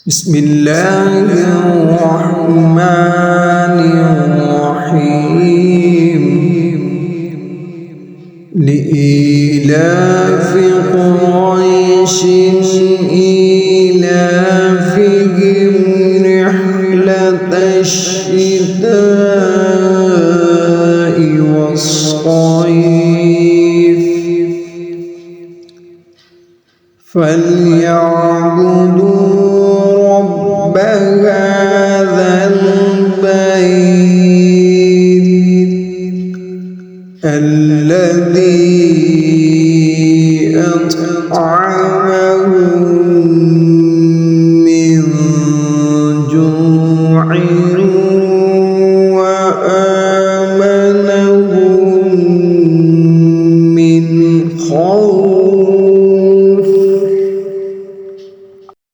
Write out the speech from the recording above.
بسم الله الرحمن الرحيم لإيلاف قريش إيلافهم رحلة الشتاء والصيف فليعبدوا رب هذا البيت